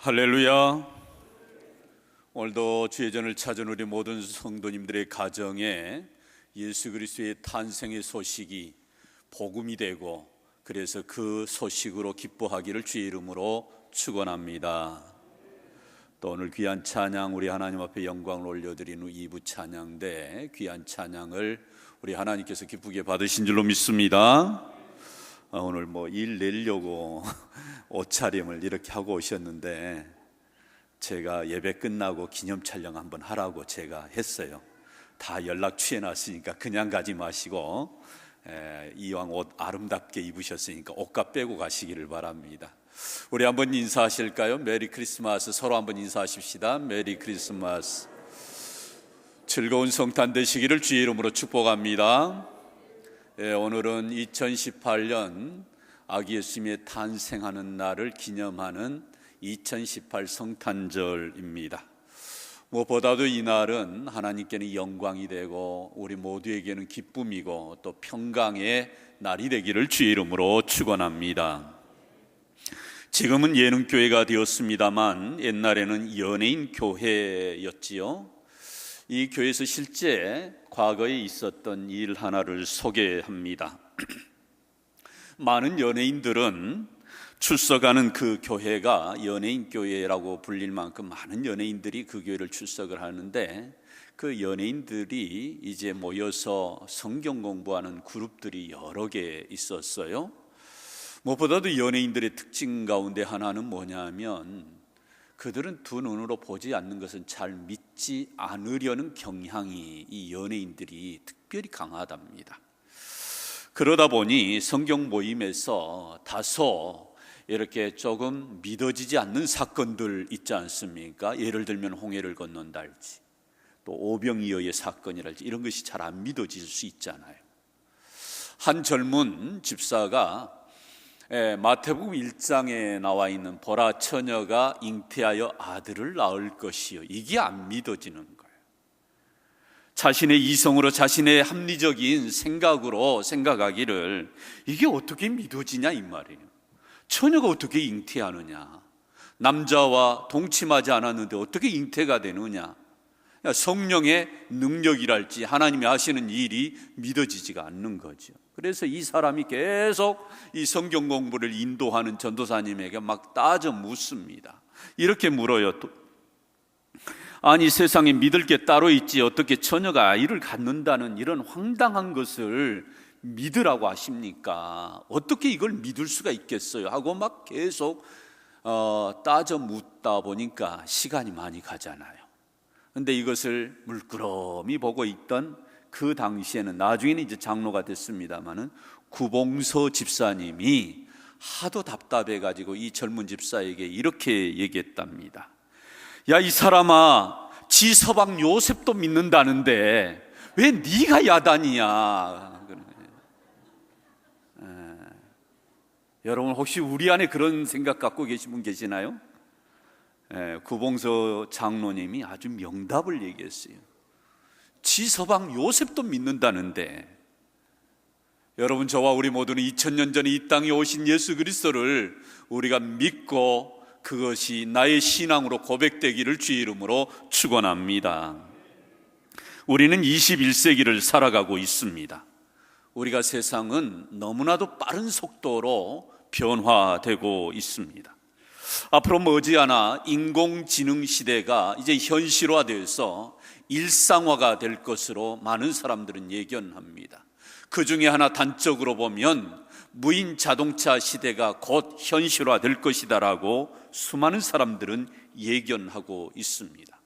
할렐루야. 오늘도 주의 전을 찾은 우리 모든 성도님들의 가정에 예수 그리스도의 탄생의 소식이 복음이 되고, 그래서 그 소식으로 기뻐하기를 주의 이름으로 축원합니다. 또 오늘 귀한 찬양, 우리 하나님 앞에 영광을 올려드리는 2부 찬양대, 귀한 찬양을 우리 하나님께서 기쁘게 받으신 줄로 믿습니다. 오늘 일 내려고 옷차림을 이렇게 하고 오셨는데, 제가 예배 끝나고 기념 촬영 한번 하라고 제가 했어요. 다 연락 취해놨으니까 그냥 가지 마시고, 이왕 옷 아름답게 입으셨으니까 옷값 빼고 가시기를 바랍니다. 우리 한번 인사하실까요? 메리 크리스마스. 서로 한번 인사하십시다. 메리 크리스마스. 즐거운 성탄 되시기를 주의 이름으로 축복합니다. 오늘은 2018년 아기 예수님의 탄생하는 날을 기념하는 2018 성탄절입니다. 무엇보다도 이 날은 하나님께는 영광이 되고 우리 모두에게는 기쁨이고 또 평강의 날이 되기를 주의 이름으로 축원합니다. 지금은 예능교회가 되었습니다만 옛날에는 연예인 교회였지요. 이 교회에서 실제 과거에 있었던 일 하나를 소개합니다. 많은 연예인들은 출석하는 그 교회가 연예인 교회라고 불릴 만큼 많은 연예인들이 그 교회를 출석을 하는데, 그 연예인들이 이제 모여서 성경 공부하는 그룹들이 여러 개 있었어요. 무엇보다도 연예인들의 특징 가운데 하나는 뭐냐면, 그들은 두 눈으로 보지 않는 것은 잘 믿지 않으려는 경향이 이 연예인들이 특별히 강하답니다. 그러다 보니 성경 모임에서 다소 이렇게 조금 믿어지지 않는 사건들 있지 않습니까? 예를 들면 홍해를 건넌달지, 또 오병이어의 사건이랄지, 이런 것이 잘 안 믿어질 수 있잖아요. 한 젊은 집사가 마태복음 1장에 나와 있는 보라 처녀가 잉태하여 아들을 낳을 것이요, 이게 안 믿어지는 거예요. 자신의 이성으로, 자신의 합리적인 생각으로 생각하기를 이게 어떻게 믿어지냐 이 말이에요. 처녀가 어떻게 잉태하느냐, 남자와 동침하지 않았는데 어떻게 잉태가 되느냐, 성령의 능력이랄지 하나님이 하시는 일이 믿어지지가 않는 거죠. 그래서 이 사람이 계속 이 성경 공부를 인도하는 전도사님에게 막 따져 묻습니다. 이렇게 물어요. 아니, 세상에 믿을 게 따로 있지 어떻게 처녀가 아이를 갖는다는 이런 황당한 것을 믿으라고 하십니까? 어떻게 이걸 믿을 수가 있겠어요? 하고 막 계속 따져 묻다 보니까 시간이 많이 가잖아요. 근데 이것을 물끄러미 보고 있던 그 당시에는, 나중에는 이제 장로가 됐습니다마는, 구봉서 집사님이 하도 답답해가지고 이 젊은 집사에게 이렇게 얘기했답니다. 야, 이 사람아, 지 서방 요셉도 믿는다는데 왜 네가 야단이야? 여러분, 혹시 우리 안에 그런 생각 갖고 계신 분 계시나요? 구봉서 장로님이 아주 명답을 얘기했어요. 지 서방 요셉도 믿는다는데, 여러분, 저와 우리 모두는 2000년 전에 이 땅에 오신 예수 그리스도를 우리가 믿고 그것이 나의 신앙으로 고백되기를 주의 이름으로 축원합니다. 우리는 21세기를 살아가고 있습니다. 우리가 세상은 너무나도 빠른 속도로 변화되고 있습니다. 앞으로 머지않아 인공지능 시대가 이제 현실화되어서 일상화가 될 것으로 많은 사람들은 예견합니다. 그 중에 하나 단적으로 보면 무인 자동차 시대가 곧 현실화될 것이다라고 수많은 사람들은 예견하고 있습니다.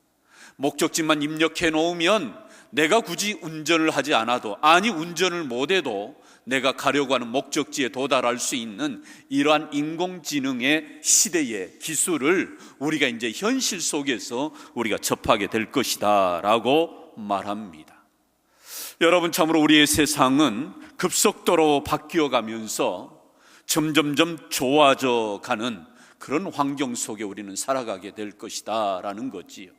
목적지만 입력해 놓으면 내가 굳이 운전을 하지 않아도, 아니 운전을 못해도 내가 가려고 하는 목적지에 도달할 수 있는 이러한 인공지능의 시대의 기술을 우리가 이제 현실 속에서 우리가 접하게 될 것이다 라고 말합니다. 여러분, 참으로 우리의 세상은 급속도로 바뀌어 가면서 점점점 좋아져 가는 그런 환경 속에 우리는 살아가게 될 것이다 라는 거지요.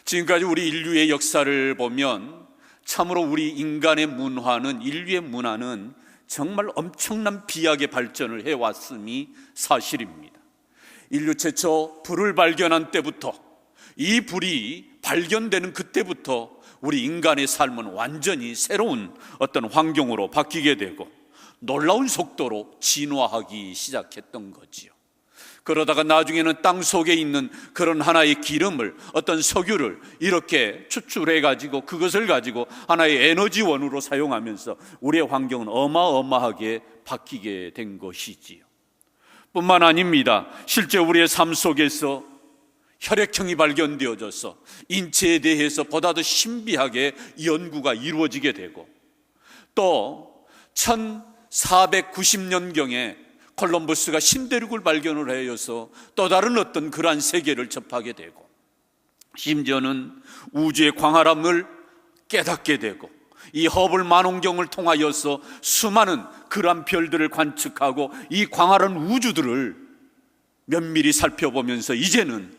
지금까지 우리 인류의 역사를 보면 참으로 우리 인간의 문화는, 인류의 문화는 정말 엄청난 비약의 발전을 해왔음이 사실입니다. 인류 최초 불을 발견한 때부터, 이 불이 발견되는 그때부터 우리 인간의 삶은 완전히 새로운 어떤 환경으로 바뀌게 되고 놀라운 속도로 진화하기 시작했던 거지요. 그러다가 나중에는 땅 속에 있는 그런 하나의 기름을, 어떤 석유를 이렇게 추출해 가지고 그것을 가지고 하나의 에너지원으로 사용하면서 우리의 환경은 어마어마하게 바뀌게 된 것이지요. 뿐만 아닙니다. 실제 우리의 삶 속에서 혈액형이 발견되어져서 인체에 대해서 보다 더 신비하게 연구가 이루어지게 되고, 또 1490년경에 콜럼버스가 신대륙을 발견을 하여서 또 다른 어떤 그러한 세계를 접하게 되고, 심지어는 우주의 광활함을 깨닫게 되고, 이 허블 만원경을 통하여서 수많은 그러한 별들을 관측하고 이 광활한 우주들을 면밀히 살펴보면서 이제는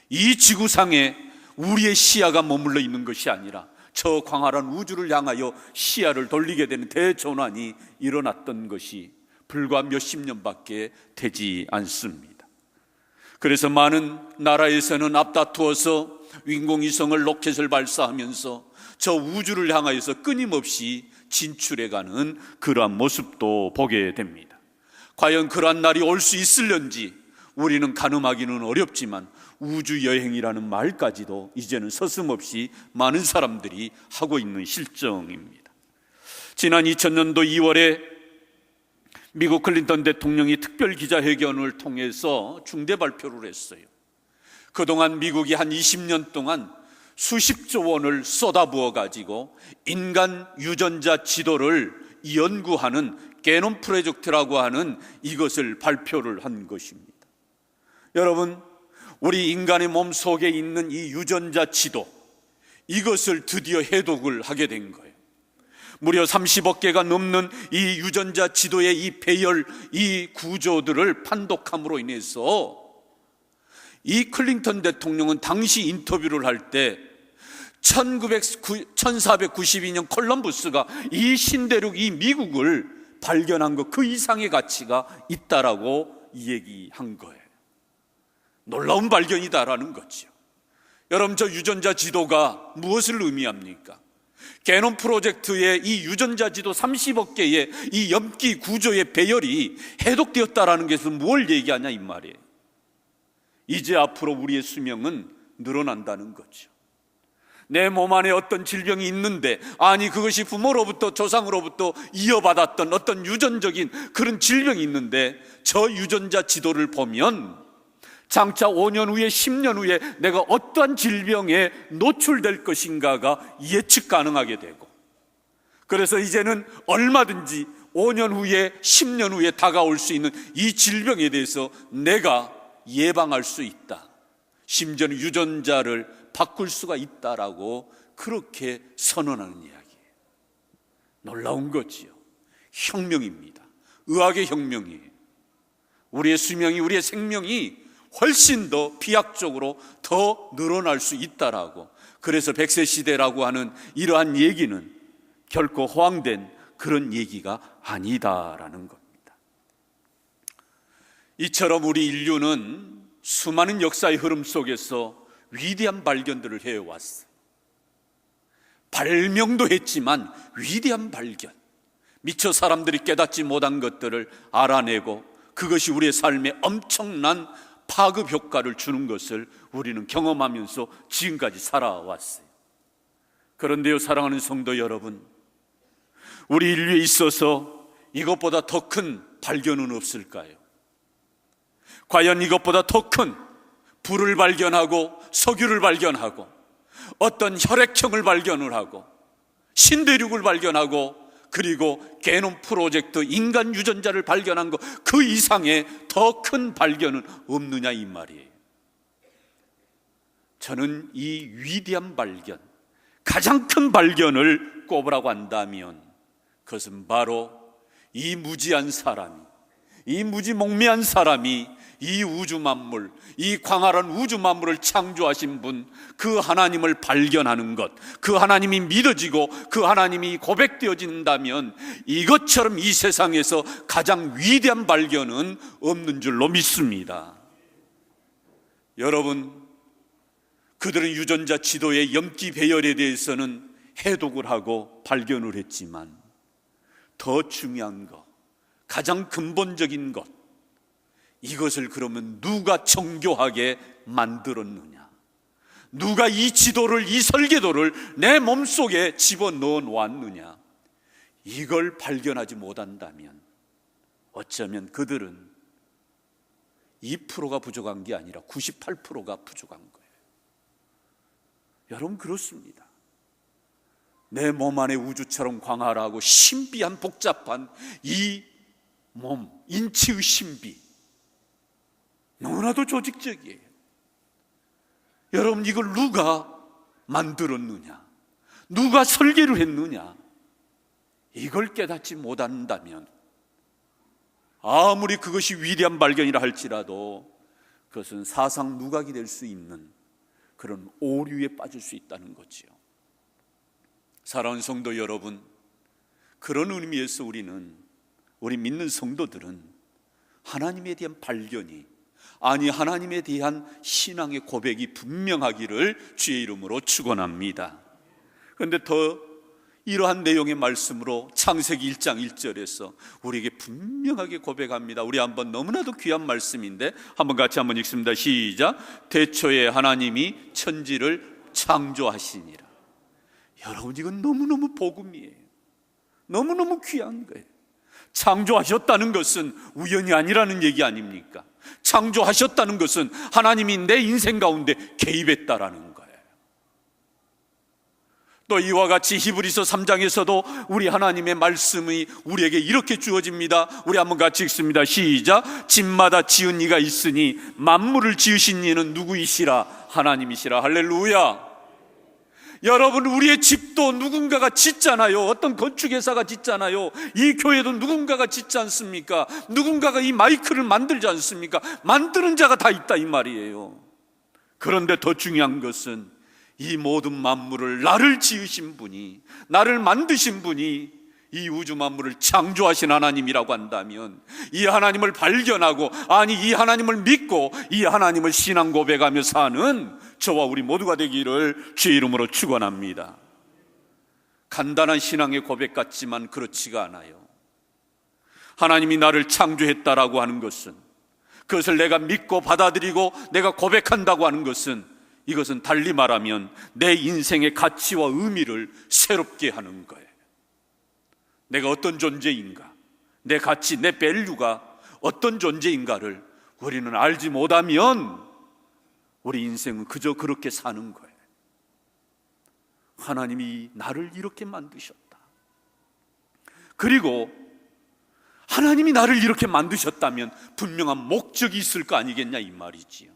이 지구상에 우리의 시야가 머물러 있는 것이 아니라 저 광활한 우주를 향하여 시야를 돌리게 되는 대전환이 일어났던 것이 불과 몇십 년밖에 되지 않습니다. 그래서 많은 나라에서는 앞다투어서 인공위성을, 로켓을 발사하면서 저 우주를 향하여서 끊임없이 진출해가는 그러한 모습도 보게 됩니다. 과연 그러한 날이 올 수 있을런지 우리는 가늠하기는 어렵지만 우주여행이라는 말까지도 이제는 서슴없이 많은 사람들이 하고 있는 실정입니다. 지난 2000년도 2월에 미국 클린턴 대통령이 특별 기자회견을 통해서 중대 발표를 했어요. 그동안 미국이 한 20년 동안 수십조 원을 쏟아부어 가지고 인간 유전자 지도를 연구하는 게놈 프로젝트라고 하는 이것을 발표를 한 것입니다. 여러분, 우리 인간의 몸 속에 있는 이 유전자 지도, 이것을 드디어 해독을 하게 된 거예요. 무려 30억 개가 넘는 이 유전자 지도의 이 배열, 이 구조들을 판독함으로 인해서 이 클린턴 대통령은 당시 인터뷰를 할 때 1492년 콜럼버스가 이 신대륙, 이 미국을 발견한 것 그 이상의 가치가 있다라고 얘기한 거예요. 놀라운 발견이다라는 거죠. 여러분, 저 유전자 지도가 무엇을 의미합니까? 게놈 프로젝트의 이 유전자 지도 30억 개의 이 염기 구조의 배열이 해독되었다라는 것은 뭘 얘기하냐 이 말이에요. 이제 앞으로 우리의 수명은 늘어난다는 거죠. 내 몸 안에 어떤 질병이 있는데, 아니 그것이 부모로부터 조상으로부터 이어받았던 어떤 유전적인 그런 질병이 있는데, 저 유전자 지도를 보면 장차 5년 후에 10년 후에 내가 어떠한 질병에 노출될 것인가가 예측 가능하게 되고, 그래서 이제는 얼마든지 5년 후에 10년 후에 다가올 수 있는 이 질병에 대해서 내가 예방할 수 있다, 심지어는 유전자를 바꿀 수가 있다라고 그렇게 선언하는 이야기예요. 놀라운 거지요. 혁명입니다. 의학의 혁명이에요. 우리의 수명이, 우리의 생명이 훨씬 더 비약적으로 더 늘어날 수 있다라고, 그래서 100세 시대라고 하는 이러한 얘기는 결코 허황된 그런 얘기가 아니다라는 겁니다. 이처럼 우리 인류는 수많은 역사의 흐름 속에서 위대한 발견들을 해왔어요. 발명도 했지만 위대한 발견, 미처 사람들이 깨닫지 못한 것들을 알아내고 그것이 우리의 삶에 엄청난 파급 효과를 주는 것을 우리는 경험하면서 지금까지 살아왔어요. 그런데요, 사랑하는 성도 여러분, 우리 인류에 있어서 이것보다 더 큰 발견은 없을까요? 과연 이것보다 더 큰 불을 발견하고 석유를 발견하고 어떤 혈액형을 발견을 하고 신대륙을 발견하고 그리고 게놈 프로젝트 인간 유전자를 발견한 것 그 이상의 더 큰 발견은 없느냐 이 말이에요. 저는 이 위대한 발견, 가장 큰 발견을 꼽으라고 한다면 그것은 바로 이 무지한 사람이, 이 무지몽매한 사람이 이 우주 만물, 이 광활한 우주 만물을 창조하신 분, 그 하나님을 발견하는 것, 그 하나님이 믿어지고 그 하나님이 고백되어진다면 이것처럼 이 세상에서 가장 위대한 발견은 없는 줄로 믿습니다. 여러분, 그들은 유전자 지도의 염기 배열에 대해서는 해독을 하고 발견을 했지만 더 중요한 것, 가장 근본적인 것, 이것을 그러면 누가 정교하게 만들었느냐, 누가 이 지도를, 이 설계도를 내 몸속에 집어넣어 놓았느냐, 이걸 발견하지 못한다면 어쩌면 그들은 2%가 부족한 게 아니라 98%가 부족한 거예요. 여러분, 그렇습니다. 내 몸 안에 우주처럼 광활하고 신비한 복잡한 이 몸, 인체의 신비, 너무나도 조직적이에요. 여러분, 이걸 누가 만들었느냐, 누가 설계를 했느냐, 이걸 깨닫지 못한다면 아무리 그것이 위대한 발견이라 할지라도 그것은 사상 누각이 될 수 있는 그런 오류에 빠질 수 있다는 거지요. 사랑하는 성도 여러분, 그런 의미에서 우리 믿는 성도들은 하나님에 대한 발견이, 아니 하나님에 대한 신앙의 고백이 분명하기를 주의 이름으로 축원합니다. 그런데 더 이러한 내용의 말씀으로 창세기 1장 1절에서 우리에게 분명하게 고백합니다. 우리 한번, 너무나도 귀한 말씀인데 한번 같이 한번 읽습니다. 시작. 태초에 하나님이 천지를 창조하시니라. 여러분, 이건 너무너무 복음이에요. 너무너무 귀한 거예요. 창조하셨다는 것은 우연이 아니라는 얘기 아닙니까? 창조하셨다는 것은 하나님이 내 인생 가운데 개입했다라는 거예요. 또 이와 같이 히브리서 3장에서도 우리 하나님의 말씀이 우리에게 이렇게 주어집니다. 우리 한번 같이 읽습니다. 시작. 집마다 지은 이가 있으니 만물을 지으신 이는 누구이시라? 하나님이시라. 할렐루야. 여러분, 우리의 집도 누군가가 짓잖아요. 어떤 건축회사가 짓잖아요. 이 교회도 누군가가 짓지 않습니까? 누군가가 이 마이크를 만들지 않습니까? 만드는 자가 다 있다 이 말이에요. 그런데 더 중요한 것은 이 모든 만물을 나를 지으신 분이, 나를 만드신 분이 이 우주 만물을 창조하신 하나님이라고 한다면 이 하나님을 발견하고, 아니 이 하나님을 믿고 이 하나님을 신앙 고백하며 사는 저와 우리 모두가 되기를 주의 이름으로 축원합니다. 간단한 신앙의 고백 같지만 그렇지가 않아요. 하나님이 나를 창조했다라고 하는 것은, 그것을 내가 믿고 받아들이고 내가 고백한다고 하는 것은, 이것은 달리 말하면 내 인생의 가치와 의미를 새롭게 하는 거예요. 내가 어떤 존재인가, 내 가치, 내 밸류가 어떤 존재인가를 우리는 알지 못하면 우리 인생은 그저 그렇게 사는 거예요. 하나님이 나를 이렇게 만드셨다. 그리고 하나님이 나를 이렇게 만드셨다면 분명한 목적이 있을 거 아니겠냐 이 말이지요.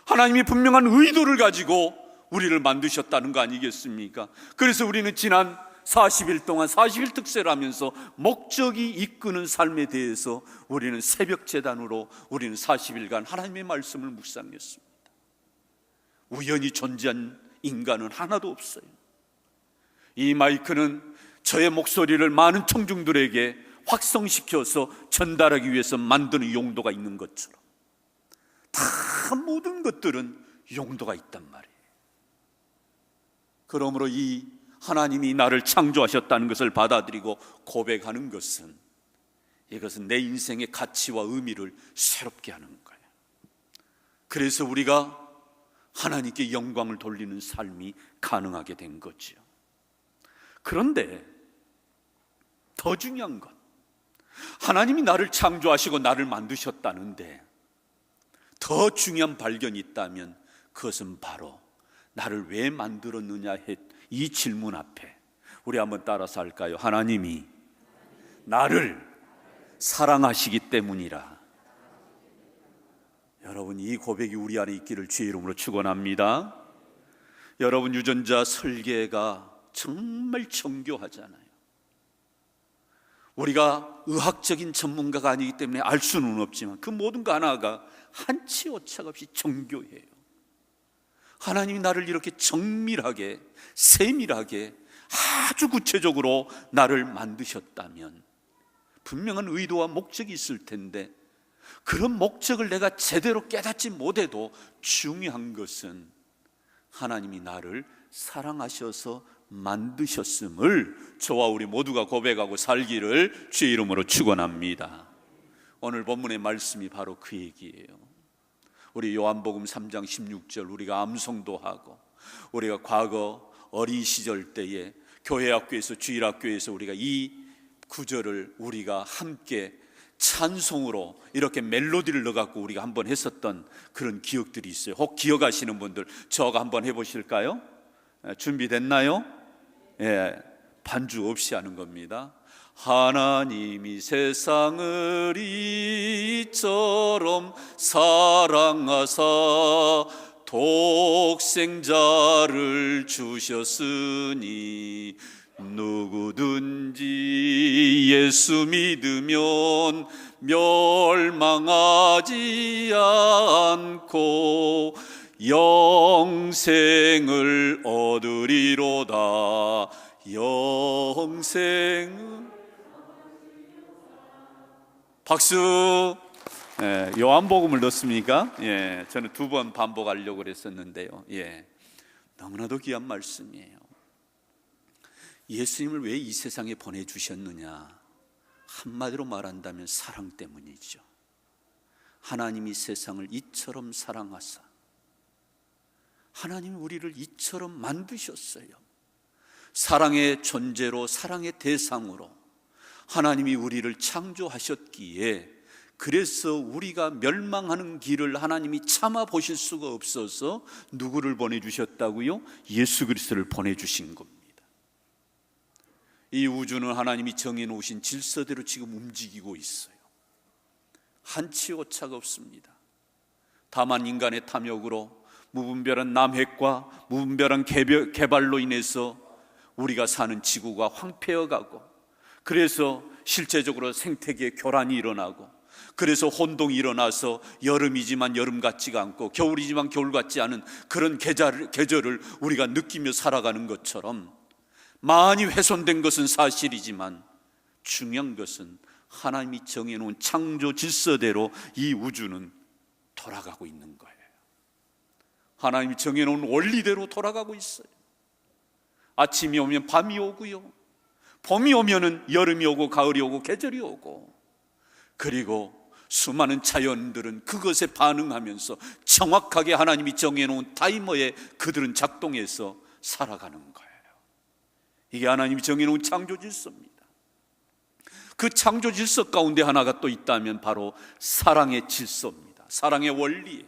하나님이 분명한 의도를 가지고 우리를 만드셨다는 거 아니겠습니까? 그래서 우리는 지난 40일 동안 40일 특세를 하면서 목적이 이끄는 삶에 대해서 우리는 새벽 제단으로 우리는 40일간 하나님의 말씀을 묵상했습니다. 우연히 존재한 인간은 하나도 없어요. 이 마이크는 저의 목소리를 많은 청중들에게 확성시켜서 전달하기 위해서 만드는 용도가 있는 것처럼 다 모든 것들은 용도가 있단 말이에요. 그러므로 이 하나님이 나를 창조하셨다는 것을 받아들이고 고백하는 것은, 이것은 내 인생의 가치와 의미를 새롭게 하는 거예요. 그래서 우리가 하나님께 영광을 돌리는 삶이 가능하게 된 거죠. 그런데 더 중요한 것, 하나님이 나를 창조하시고 나를 만드셨다는데 더 중요한 발견이 있다면 그것은 바로 나를 왜 만들었느냐 이 질문 앞에 우리 한번 따라서 할까요? 하나님이 나를 사랑하시기 때문이라. 여러분, 이 고백이 우리 안에 있기를 주의 이름으로 축원합니다. 여러분, 유전자 설계가 정말 정교하잖아요. 우리가 의학적인 전문가가 아니기 때문에 알 수는 없지만 그 모든 거 하나가 한치 오차가 없이 정교해요. 하나님이 나를 이렇게 정밀하게, 세밀하게, 아주 구체적으로 나를 만드셨다면 분명한 의도와 목적이 있을 텐데 그런 목적을 내가 제대로 깨닫지 못해도 중요한 것은 하나님이 나를 사랑하셔서 만드셨음을 저와 우리 모두가 고백하고 살기를 주의 이름으로 축원합니다. 오늘 본문의 말씀이 바로 그 얘기예요. 우리 요한복음 3장 16절 우리가 암송도 하고, 우리가 과거 어린 시절 때에 교회학교에서 주일학교에서 우리가 이 구절을 우리가 함께 찬송으로 이렇게 멜로디를 넣어갖고 우리가 한번 했었던 그런 기억들이 있어요. 혹 기억하시는 분들 저가 한번 해보실까요? 준비됐나요? 예, 반주 없이 하는 겁니다. 하나님이 세상을 이처럼 사랑하사 독생자를 주셨으니 누구든지 예수 믿으면 멸망하지 않고 영생을 얻으리로다. 영생을 박수. 예, 요한복음을 넣습니까? 예, 저는 2번 반복하려고 그랬었는데요. 예, 너무나도 귀한 말씀이에요. 예수님을 왜 이 세상에 보내주셨느냐? 한마디로 말한다면 사랑 때문이죠. 하나님이 세상을 이처럼 사랑하사, 하나님이 우리를 이처럼 만드셨어요. 사랑의 존재로, 사랑의 대상으로 하나님이 우리를 창조하셨기에, 그래서 우리가 멸망하는 길을 하나님이 참아 보실 수가 없어서 누구를 보내주셨다고요? 예수 그리스도를 보내주신 겁니다. 이 우주는 하나님이 정해놓으신 질서대로 지금 움직이고 있어요. 한치 오차가 없습니다. 다만 인간의 탐욕으로, 무분별한 남획과 무분별한 개발로 인해서 우리가 사는 지구가 황폐해가고, 그래서 실제적으로 생태계에 교란이 일어나고, 그래서 혼동이 일어나서 여름이지만 여름 같지가 않고 겨울이지만 겨울 같지 않은 그런 계절을 우리가 느끼며 살아가는 것처럼, 많이 훼손된 것은 사실이지만 중요한 것은 하나님이 정해놓은 창조 질서대로 이 우주는 돌아가고 있는 거예요. 하나님이 정해놓은 원리대로 돌아가고 있어요. 아침이 오면 밤이 오고요, 봄이 오면은 여름이 오고 가을이 오고 계절이 오고, 그리고 수많은 자연들은 그것에 반응하면서 정확하게 하나님이 정해놓은 타이머에 그들은 작동해서 살아가는 거예요. 이게 하나님이 정해놓은 창조 질서입니다. 그 창조 질서 가운데 하나가 또 있다면 바로 사랑의 질서입니다. 사랑의 원리예요.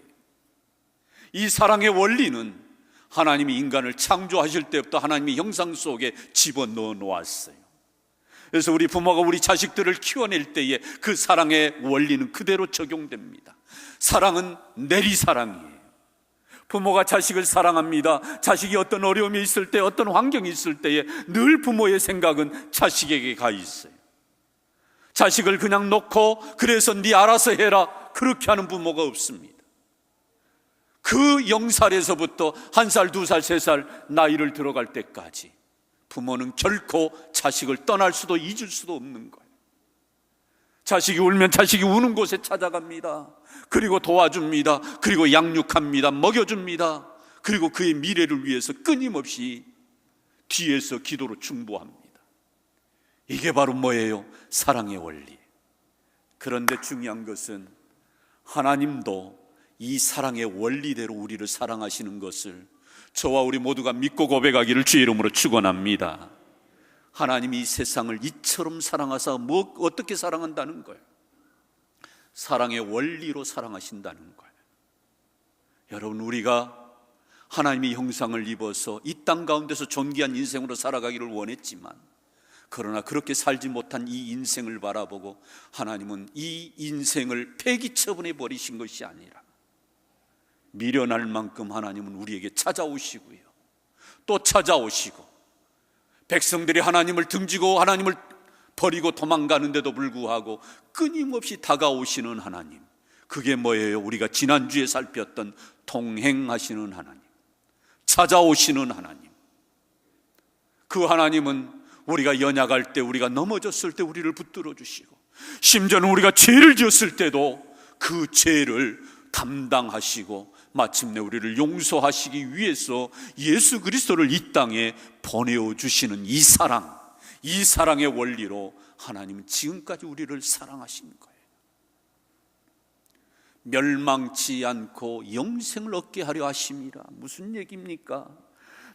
이 사랑의 원리는 하나님이 인간을 창조하실 때부터 하나님의 형상 속에 집어넣어 놓았어요. 그래서 우리 부모가 우리 자식들을 키워낼 때에 그 사랑의 원리는 그대로 적용됩니다. 사랑은 내리사랑이에요. 부모가 자식을 사랑합니다. 자식이 어떤 어려움이 있을 때, 어떤 환경이 있을 때에 늘 부모의 생각은 자식에게 가 있어요. 자식을 그냥 놓고 그래서 네 알아서 해라, 그렇게 하는 부모가 없습니다. 그 0살에서부터 1살, 2살, 3살 나이를 들어갈 때까지 부모는 결코 자식을 떠날 수도 잊을 수도 없는 거예요. 자식이 울면 자식이 우는 곳에 찾아갑니다. 그리고 도와줍니다. 그리고 양육합니다. 먹여줍니다. 그리고 그의 미래를 위해서 끊임없이 뒤에서 기도로 중보합니다. 이게 바로 뭐예요? 사랑의 원리. 그런데 중요한 것은 하나님도 이 사랑의 원리대로 우리를 사랑하시는 것을 저와 우리 모두가 믿고 고백하기를 주의 이름으로 축원합니다. 하나님이 이 세상을 이처럼 사랑하사 어떻게 사랑한다는 거예요? 사랑의 원리로 사랑하신다는 거예요. 여러분, 우리가 하나님의 형상을 입어서 이 땅 가운데서 존귀한 인생으로 살아가기를 원했지만, 그러나 그렇게 살지 못한 이 인생을 바라보고 하나님은 이 인생을 폐기 처분해 버리신 것이 아니라 미련할 만큼 하나님은 우리에게 찾아오시고요, 또 찾아오시고, 백성들이 하나님을 등지고 하나님을 버리고 도망가는데도 불구하고 끊임없이 다가오시는 하나님, 그게 뭐예요? 우리가 지난주에 살폈던 동행하시는 하나님, 찾아오시는 하나님. 그 하나님은 우리가 연약할 때, 우리가 넘어졌을 때 우리를 붙들어 주시고, 심지어는 우리가 죄를 지었을 때도 그 죄를 담당하시고 마침내 우리를 용서하시기 위해서 예수 그리스도를 이 땅에 보내어 주시는 이 사랑의 원리로 하나님은 지금까지 우리를 사랑하신 거예요. 멸망치 않고 영생을 얻게 하려 하심이라. 무슨 얘기입니까?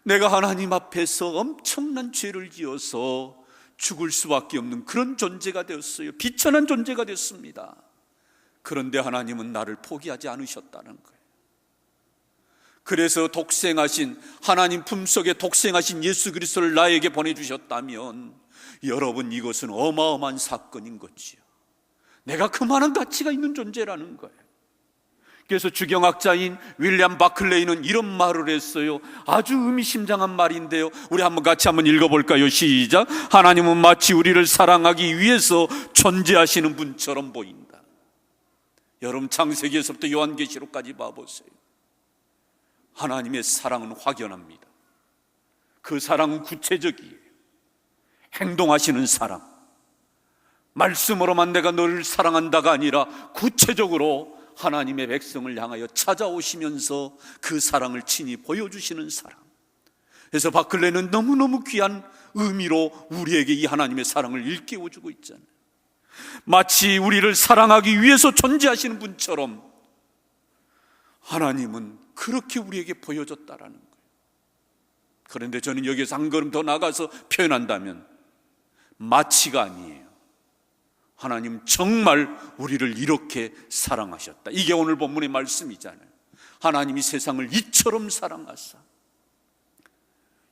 내가 하나님 앞에서 엄청난 죄를 지어서 죽을 수밖에 없는 그런 존재가 되었어요. 비천한 존재가 됐습니다. 그런데 하나님은 나를 포기하지 않으셨다는 거예요. 그래서 독생하신 하나님 품속에 독생하신 예수 그리스도를 나에게 보내주셨다면 여러분, 이것은 어마어마한 사건인 거지요. 내가 그만한 가치가 있는 존재라는 거예요. 그래서 주경학자인 윌리엄 바클레이는 이런 말을 했어요. 아주 의미심장한 말인데요, 우리 같이 한번 읽어볼까요? 시작. 하나님은 마치 우리를 사랑하기 위해서 존재하시는 분처럼 보인다. 여러분, 창세기에서부터 요한계시록까지 봐보세요. 하나님의 사랑은 확연합니다. 그 사랑은 구체적이에요. 행동하시는 사랑, 말씀으로만 내가 너를 사랑한다가 아니라 구체적으로 하나님의 백성을 향하여 찾아오시면서 그 사랑을 친히 보여주시는 사랑. 그래서 바클레는 너무너무 귀한 의미로 우리에게 이 하나님의 사랑을 일깨워주고 있잖아요. 마치 우리를 사랑하기 위해서 존재하시는 분처럼 하나님은 그렇게 우리에게 보여줬다라는 거예요. 그런데 저는 여기서 한 걸음 더 나가서 표현한다면 마치가 아니에요. 하나님 정말 우리를 이렇게 사랑하셨다. 이게 오늘 본문의 말씀이잖아요. 하나님이 세상을 이처럼 사랑하사,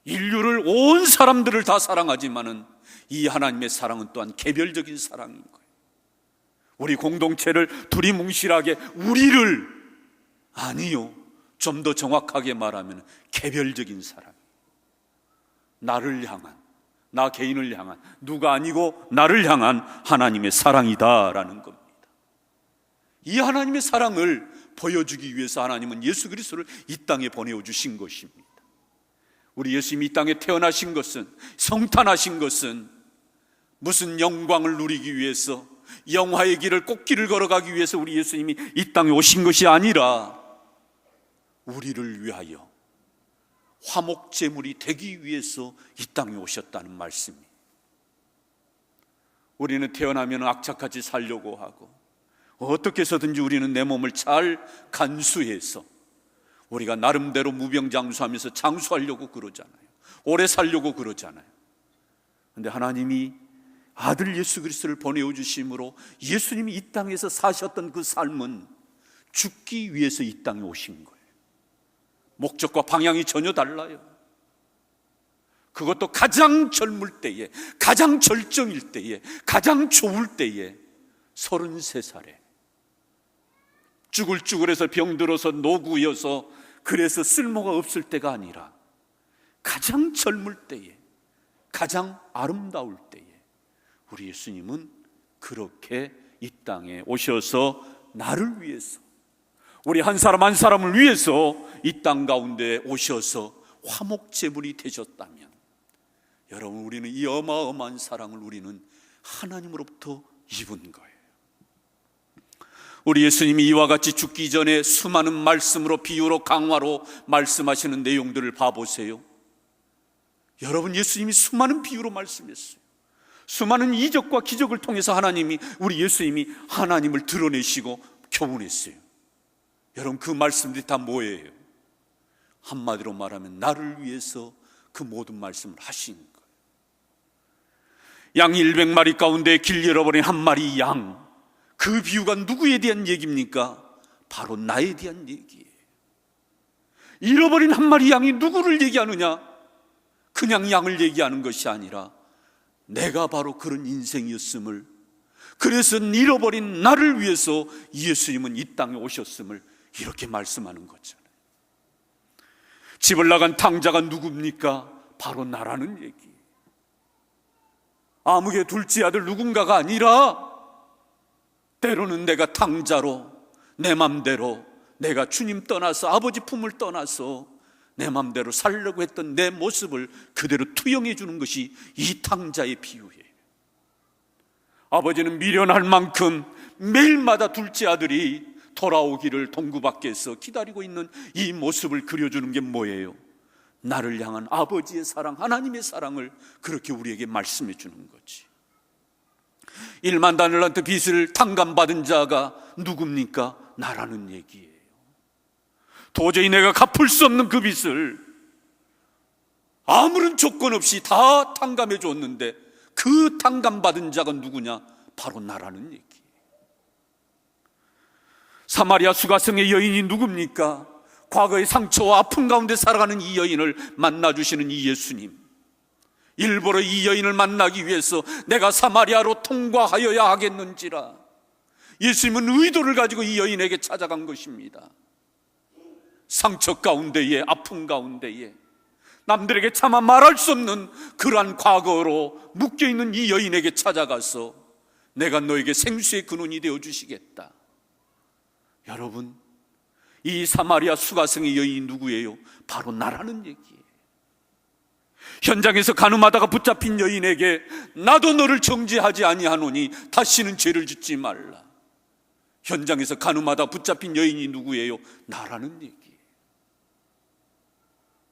인류를, 온 사람들을 다 사랑하지만은 이 하나님의 사랑은 또한 개별적인 사랑인 거예요. 우리 공동체를 두리뭉실하게 우리를, 아니요, 좀 더 정확하게 말하면 개별적인 사랑, 나를 향한, 나 개인을 향한, 누가 아니고 나를 향한 하나님의 사랑이다라는 겁니다. 이 하나님의 사랑을 보여주기 위해서 하나님은 예수 그리스도를 이 땅에 보내어 주신 것입니다. 우리 예수님이 이 땅에 태어나신 것은, 성탄하신 것은 무슨 영광을 누리기 위해서, 영화의 길을, 꽃길을 걸어가기 위해서 우리 예수님이 이 땅에 오신 것이 아니라 우리를 위하여 화목제물이 되기 위해서 이 땅에 오셨다는 말씀입니다. 우리는 태어나면 악착같이 살려고 하고, 어떻게 해서든지 우리는 내 몸을 잘 간수해서 우리가 나름대로 무병장수하면서 장수하려고 그러잖아요. 오래 살려고 그러잖아요. 그런데 하나님이 아들 예수 그리스도를 보내어 주심으로 예수님이 이 땅에서 사셨던 그 삶은 죽기 위해서 이 땅에 오신 거예요. 목적과 방향이 전혀 달라요. 그것도 가장 젊을 때에, 가장 절정일 때에, 가장 좋을 때에, 33살에 쭈글쭈글해서 병들어서 노구여서 그래서 쓸모가 없을 때가 아니라 가장 젊을 때에, 가장 아름다울 때에 우리 예수님은 그렇게 이 땅에 오셔서 나를 위해서, 우리 한 사람 한 사람을 위해서 이 땅 가운데 오셔서 화목제물이 되셨다면, 여러분, 우리는 이 어마어마한 사랑을 우리는 하나님으로부터 입은 거예요. 우리 예수님이 이와 같이 죽기 전에 수많은 말씀으로, 비유로, 강화로 말씀하시는 내용들을 봐보세요. 여러분, 예수님이 수많은 비유로 말씀했어요. 수많은 이적과 기적을 통해서 하나님이, 우리 예수님이 하나님을 드러내시고 교훈했어요. 여러분, 그 말씀들이 다 뭐예요? 한마디로 말하면 나를 위해서 그 모든 말씀을 하신 거예요. 양 100마리 가운데 길 잃어버린 한 마리 양, 그 비유가 누구에 대한 얘기입니까? 바로 나에 대한 얘기예요. 잃어버린 한 마리 양이 누구를 얘기하느냐? 그냥 양을 얘기하는 것이 아니라 내가 바로 그런 인생이었음을, 그래서 잃어버린 나를 위해서 예수님은 이 땅에 오셨음을 이렇게 말씀하는 거잖아요. 집을 나간 탕자가 누굽니까? 바로 나라는 얘기. 아무개 둘째 아들 누군가가 아니라 때로는 내가 탕자로 내 맘대로, 내가 주님 떠나서 아버지 품을 떠나서 내 맘대로 살려고 했던 내 모습을 그대로 투영해 주는 것이 이 탕자의 비유예요. 아버지는 미련할 만큼 매일마다 둘째 아들이 돌아오기를 동구 밖에서 기다리고 있는 이 모습을 그려주는 게 뭐예요? 나를 향한 아버지의 사랑, 하나님의 사랑을 그렇게 우리에게 말씀해 주는 거지. 1만 달란트 빚을 탕감받은 자가 누굽니까? 나라는 얘기예요. 도저히 내가 갚을 수 없는 그 빚을 아무런 조건 없이 다 탕감해 줬는데 그 탕감받은 자가 누구냐? 바로 나라는 얘기예요. 사마리아 수가성의 여인이 누굽니까? 과거의 상처와 아픔 가운데 살아가는 이 여인을 만나주시는 이 예수님. 일부러 이 여인을 만나기 위해서 내가 사마리아로 통과하여야 하겠는지라 예수님은 의도를 가지고 이 여인에게 찾아간 것입니다. 상처 가운데에, 아픔 가운데에 남들에게 차마 말할 수 없는 그러한 과거로 묶여있는 이 여인에게 찾아가서 내가 너에게 생수의 근원이 되어주시겠다. 여러분, 이 사마리아 수가성의 여인이 누구예요? 바로 나라는 얘기예요. 현장에서 간음하다가 붙잡힌 여인에게 나도 너를 정죄하지 아니하노니 다시는 죄를 짓지 말라. 현장에서 간음하다 붙잡힌 여인이 누구예요? 나라는 얘기예요.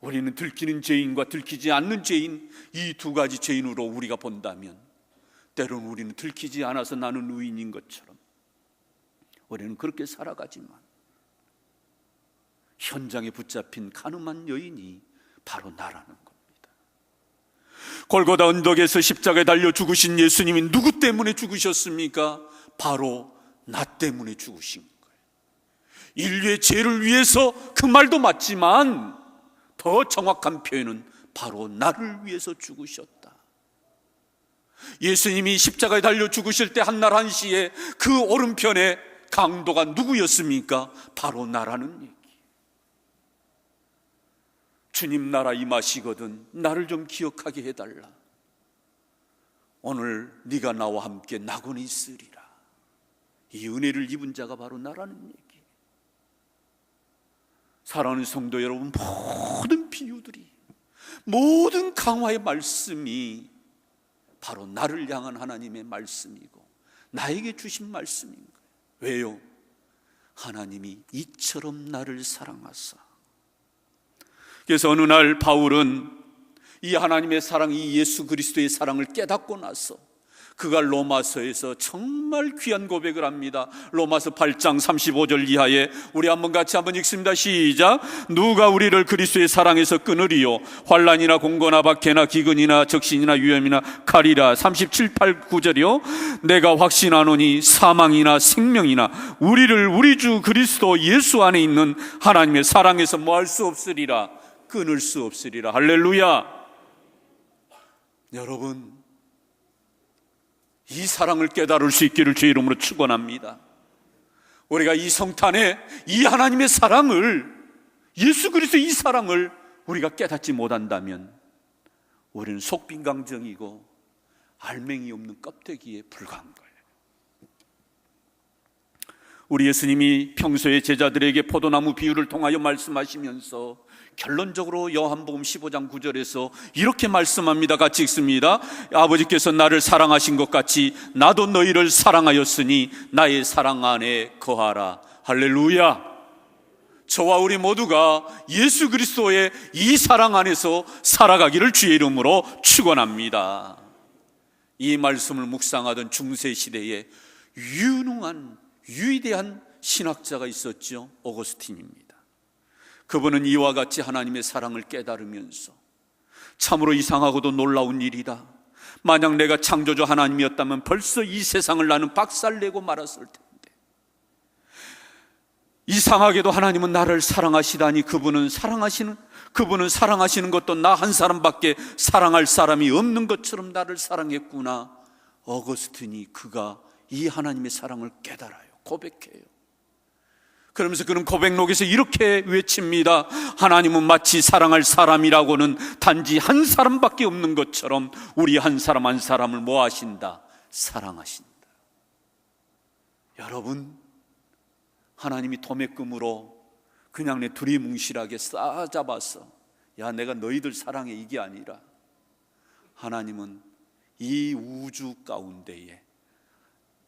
우리는 들키는 죄인과 들키지 않는 죄인, 이 두 가지 죄인으로 우리가 본다면 때로는 우리는 들키지 않아서 나는 의인인 것처럼 우리는 그렇게 살아가지만 현장에 붙잡힌 간음한 여인이 바로 나라는 겁니다. 골고다 언덕에서 십자가에 달려 죽으신 예수님이 누구 때문에 죽으셨습니까? 바로 나 때문에 죽으신 거예요. 인류의 죄를 위해서, 그 말도 맞지만 더 정확한 표현은 바로 나를 위해서 죽으셨다. 예수님이 십자가에 달려 죽으실 때 한날 한시에 그 오른편에 강도가 누구였습니까? 바로 나라는 얘기. 주님 나라 임하시거든 나를 좀 기억하게 해달라. 오늘 네가 나와 함께 낙원에 있으리라. 이 은혜를 입은 자가 바로 나라는 얘기. 사랑하는 성도 여러분, 모든 비유들이, 모든 강화의 말씀이 바로 나를 향한 하나님의 말씀이고 나에게 주신 말씀인 거예요. 왜요? 하나님이 이처럼 나를 사랑하사. 그래서 어느 날 바울은 이 하나님의 사랑, 이 예수 그리스도의 사랑을 깨닫고 나서 그가 로마서에서 정말 귀한 고백을 합니다. 로마서 8장 35절 이하에 우리 한번 같이 한번 읽습니다. 시작. 누가 우리를 그리스도의 사랑에서 끊으리요? 환난이나 공고나 박해나 기근이나 적신이나 위험이나 칼이라. 37, 8, 9절이요. 내가 확신하노니 사망이나 생명이나 우리를 우리 주 그리스도 예수 안에 있는 하나님의 사랑에서 뭐 할 수 없으리라. 끊을 수 없으리라. 할렐루야. 여러분, 이 사랑을 깨달을 수 있기를 주의 이름으로 축원합니다. 우리가 이 성탄에 이 하나님의 사랑을, 예수 그리스도의 이 사랑을 우리가 깨닫지 못한다면 우리는 속빈강정이고 알맹이 없는 껍데기에 불과한 거예요. 우리 예수님이 평소에 제자들에게 포도나무 비유를 통하여 말씀하시면서 결론적으로 요한복음 15장 9절에서 이렇게 말씀합니다. 같이 읽습니다. 아버지께서 나를 사랑하신 것 같이 나도 너희를 사랑하였으니 나의 사랑 안에 거하라. 할렐루야. 저와 우리 모두가 예수 그리스도의 이 사랑 안에서 살아가기를 주의 이름으로 축원합니다. 이 말씀을 묵상하던 중세 시대에 유능한 위대한 신학자가 있었죠. 오거스틴입니다. 그분은 이와 같이 하나님의 사랑을 깨달으면서 참으로 이상하고도 놀라운 일이다. 만약 내가 창조주 하나님이었다면 벌써 이 세상을 나는 박살내고 말았을 텐데, 이상하게도 하나님은 나를 사랑하시다니. 그분은 사랑하시는 것도 나 한 사람밖에 사랑할 사람이 없는 것처럼 나를 사랑했구나. 오거스틴이 그가 이 하나님의 사랑을 깨달아요. 고백해요. 그러면서 그는 고백록에서 이렇게 외칩니다. 하나님은 마치 사랑할 사람이라고는 단지 한 사람밖에 없는 것처럼 우리 한 사람 한 사람을 뭐 하신다? 사랑하신다. 여러분, 하나님이 도매금으로 그냥 내 두리뭉실하게 싸잡아서 야 내가 너희들 사랑해 이게 아니라, 하나님은 이 우주 가운데에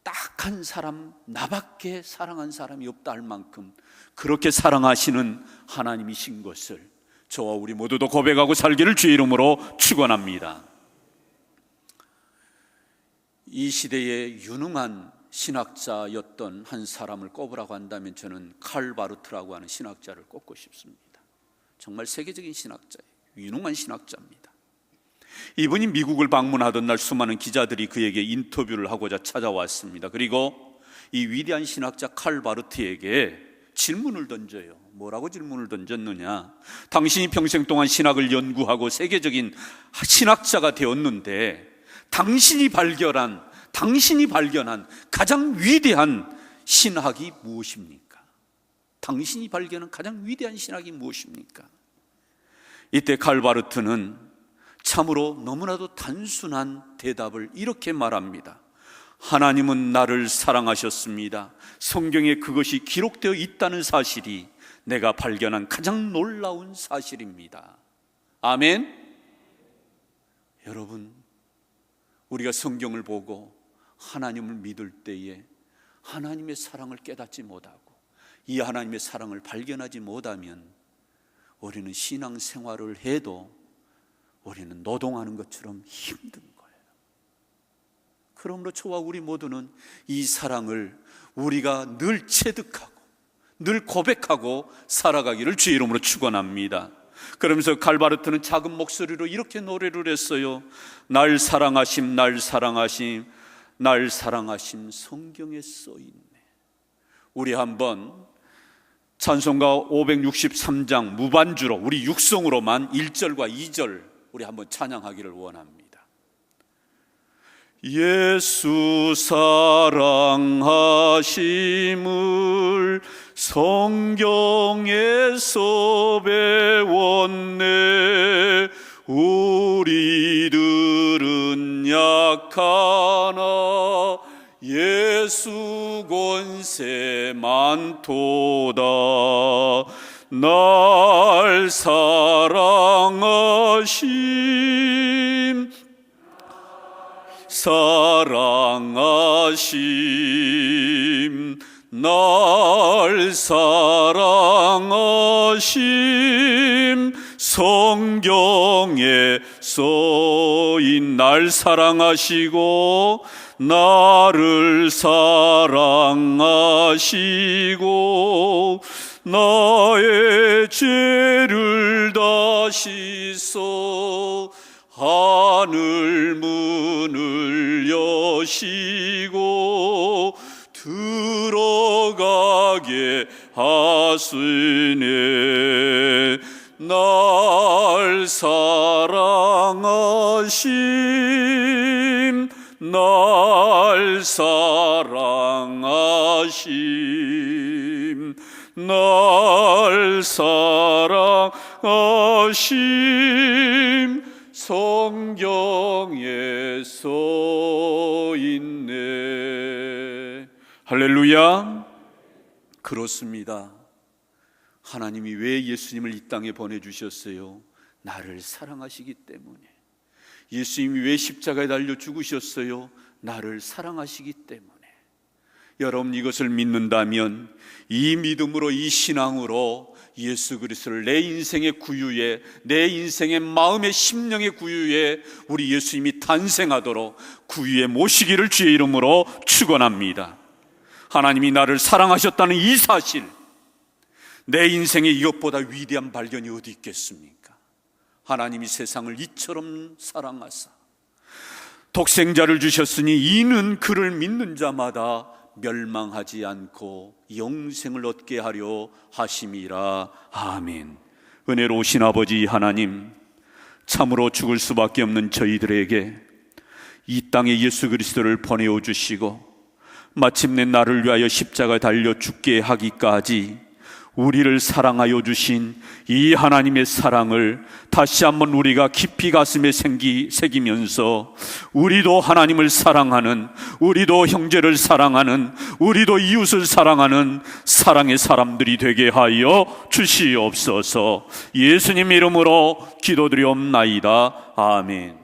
딱 악한 사람, 나밖에 사랑한 사람이 없다 할 만큼 그렇게 사랑하시는 하나님이신 것을 저와 우리 모두도 고백하고 살기를 주의 이름으로 축원합니다. 이 시대의 유능한 신학자였던 한 사람을 꼽으라고 한다면 저는 칼 바르트라고 하는 신학자를 꼽고 싶습니다. 정말 세계적인 신학자예요. 유능한 신학자입니다. 이분이 미국을 방문하던 날 수많은 기자들이 그에게 인터뷰를 하고자 찾아왔습니다. 그리고 이 위대한 신학자 칼 바르트에게 질문을 던져요. 뭐라고 질문을 던졌느냐? 당신이 평생 동안 신학을 연구하고 세계적인 신학자가 되었는데 당신이 발견한 가장 위대한 신학이 무엇입니까? 당신이 발견한 가장 위대한 신학이 무엇입니까? 이때 칼 바르트는 참으로 너무나도 단순한 대답을 이렇게 말합니다. 하나님은 나를 사랑하셨습니다. 성경에 그것이 기록되어 있다는 사실이 내가 발견한 가장 놀라운 사실입니다. 아멘. 여러분, 우리가 성경을 보고 하나님을 믿을 때에 하나님의 사랑을 깨닫지 못하고 이 하나님의 사랑을 발견하지 못하면 우리는 신앙생활을 해도 우리는 노동하는 것처럼 힘든 거예요. 그러므로 저와 우리 모두는 이 사랑을 우리가 늘 체득하고 늘 고백하고 살아가기를 주의 이름으로 축원합니다. 그러면서 칼 바르트는 작은 목소리로 이렇게 노래를 했어요. 날 사랑하심, 날 사랑하심, 날 사랑하심 성경에 써있네. 우리 한번 찬송가 563장 무반주로 우리 육성으로만 1절과 2절 우리 한번 찬양하기를 원합니다. 예수 사랑하심을 성경에서 배웠네. 우리들은 약하나 예수 권세 많도다. 날 사랑하심 날 사랑하심 성경에 써인 날 사랑하시고 나를 사랑하시고 나의 죄를 다 씻어 하늘 문을 여시고 들어가게 하시네. 날 사랑하심 날 사랑하심 날 사랑하심 성경에 써있네. 할렐루야. 그렇습니다. 하나님이 왜 예수님을 이 땅에 보내주셨어요? 나를 사랑하시기 때문에. 예수님이 왜 십자가에 달려 죽으셨어요? 나를 사랑하시기 때문에. 여러분, 이것을 믿는다면 이 믿음으로, 이 신앙으로 예수 그리스도를 내 인생의 구유에, 내 인생의 마음의 심령의 구유에 우리 예수님이 탄생하도록 구유에 모시기를 주의 이름으로 축원합니다. 하나님이 나를 사랑하셨다는 이 사실, 내 인생에 이것보다 위대한 발견이 어디 있겠습니까? 하나님이 세상을 이처럼 사랑하사 독생자를 주셨으니 이는 그를 믿는 자마다 멸망하지 않고 영생을 얻게 하려 하심이라. 아멘. 은혜로우신 아버지 하나님, 참으로 죽을 수밖에 없는 저희들에게 이 땅에 예수 그리스도를 보내어 주시고 마침내 나를 위하여 십자가에 달려 죽게 하기까지 우리를 사랑하여 주신 이 하나님의 사랑을 다시 한번 우리가 깊이 가슴에 새기면서 우리도 하나님을 사랑하는, 우리도 형제를 사랑하는, 우리도 이웃을 사랑하는 사랑의 사람들이 되게 하여 주시옵소서. 예수님 이름으로 기도드리옵나이다. 아멘.